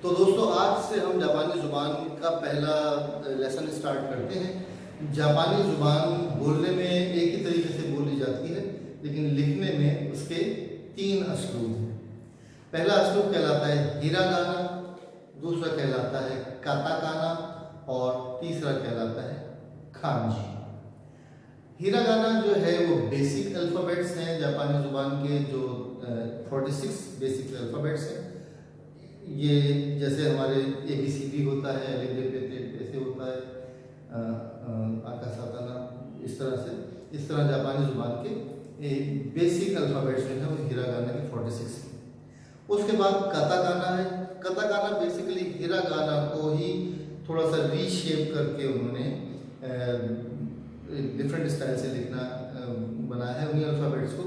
तो दोस्तों आज से हम जापानी ज़ुबान का पहला लेसन स्टार्ट करते हैं। जापानी ज़ुबान बोलने में एक ही तरीके से बोली जाती है, लेकिन लिखने में उसके 3 असलूब हैं। पहला असलूब कहलाता है हिरागाना, दूसरा कहलाता है काताकाना और तीसरा कहलाता है खांजी। हिरागाना जो है वो बेसिक अल्फ़ाबेट्स हैं जापानी ज़ुबान के, जो 46 बेसिक अल्फ़ाबेट्स हैं। ये जैसे हमारे ABCD होता है, ऐसे होता है, आका साताना, इस तरह जापानी ज़ुबान के बेसिक अल्फ़ाबेट्स जो है वो हिरागाना के 46 हैं। उसके बाद काताकाना है। काताकाना बेसिकली हिरागाना को ही थोड़ा सा रीशेप करके उन्होंने डिफरेंट स्टाइल से लिखना बनाया है उन्हीं अल्फ़ाबेट्स को।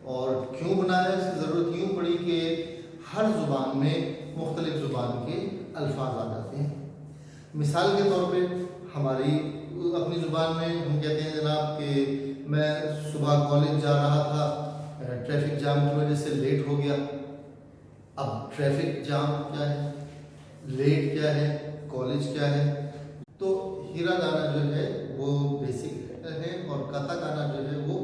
और क्यों बनाया है, इसकी ज़रूरत यूँ पड़ी कि हर ज़ुबान में मुख्तलिफ ज़ुबान के अल्फाज आ जाते हैं। मिसाल के तौर पे हमारी अपनी ज़ुबान में हम कहते हैं जनाब कि मैं सुबह कॉलेज जा रहा था, ट्रैफिक जाम की वजह से लेट हो गया। अब ट्रैफिक जाम क्या है, लेट क्या है, कॉलेज क्या है। तो हिरागाना जो है वो बेसिक है और काताकाना जो है वो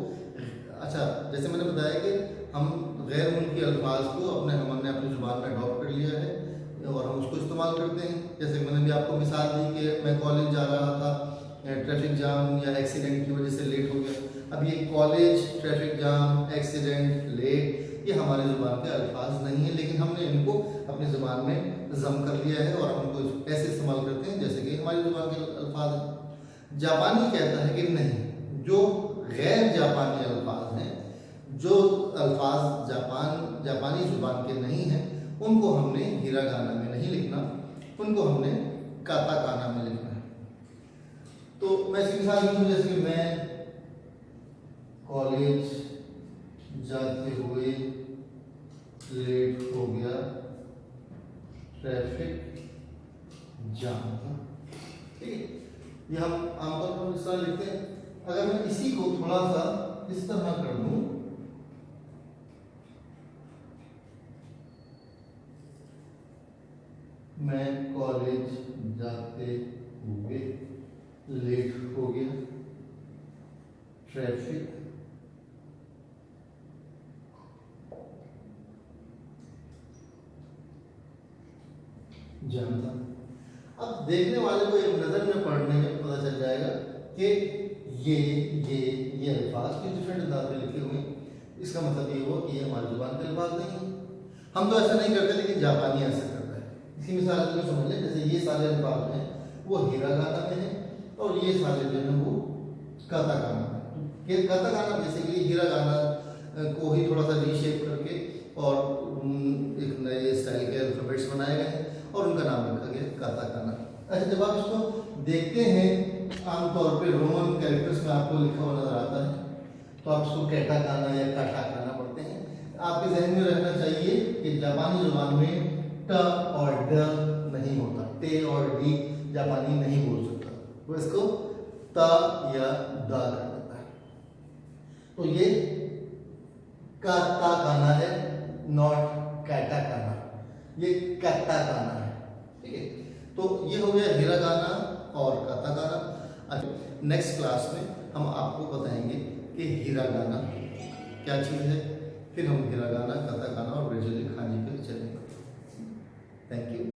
अच्छा, जैसे मैंने बताया कि हम गैर मुल्की अल्फाज को हमने अपनी ज़ुबान में अडॉप्ट कर लिया है और हम उसको इस्तेमाल करते हैं। जैसे मैंने भी आपको मिसाल दी कि मैं कॉलेज जा रहा था, ट्रैफिक जाम या एक्सीडेंट की वजह से लेट हो गया। अब ये college, traffic jam, accident, late, ये हमारी ज़ुबान के अल्फाज नहीं है, लेकिन हमने इनको अपनी ज़ुबान में ज़म कर लिया है और हम उनको ऐसे इस्तेमाल करते हैं जैसे कि हमारी ज़ुबान के अल्फाज हैं। जापानी कहता है कि नहीं, जो गैर जापानी अल्फाज हैं, जो अल्फाज जापानी ज़ुबान के नहीं हैं, उनको हमने हिरागाना में नहीं लिखना, उनको हमने काताकाना में लिखना है। तो मैं इसकी मिसाल दूँ, जैसे कि मैं कॉलेज जाते हुए लेट हो गया, ट्रैफिक जाम। ठीक है, ये हम आमतौर पर इस तरह लिखते हैं। अगर मैं इसी को थोड़ा सा इस तरह कर दूं, मैं कॉलेज जाते हुए लेट हो गया, ट्रैफिक जाम था। अब देखने वाले को एक नज़र में पढ़ने में पता चल जाएगा कि ये अल्फाज किस डिफरेंट अंदाज में लिखे हुए हैं। इसका मतलब ये हुआ कि ये हमारी ज़ुबान के अल्फाज नहीं है। हम तो ऐसा नहीं करते, लेकिन जापानी ऐसा करता है। इसकी मिसाल में समझ लें, जैसे ये सारे अल्फाज हैं वो हिरागाना में हैं और ये सारे जो हैं वो काताकाना में। काताकाना बेसिकली हिरागाना को ही थोड़ा सा रीशेप करके और एक नए स्टाइल के अल्फ़ाबेट्स बनाए गए हैं और उनका नाम रखा गया काताकाना। अच्छा, जब आप इसको देखते हैं आमतौर पे रोमन कैरेक्टर्स में आपको लिखा हुआ नजर आता है, तो आप इसको कैटाकाना या काटाकाना पढ़ते हैं। आपके जहन में रहना चाहिए कि जापानी ज़ुबान में ट और ड नहीं होता, टे और डी जापानी नहीं बोल सकता, वो इसको त या द कर देता है। तो ये काताकाना है, नॉट कैटाकाना, ये काताकाना है। ठीक है, तो ये हो गया हिरागाना और काताकाना। अच्छा, नेक्स्ट क्लास में हम आपको बताएंगे कि हिरागाना क्या चीज़ है, फिर हम हिरागाना, काताकाना और ग्रेजुअली खांजी पे चलेंगे।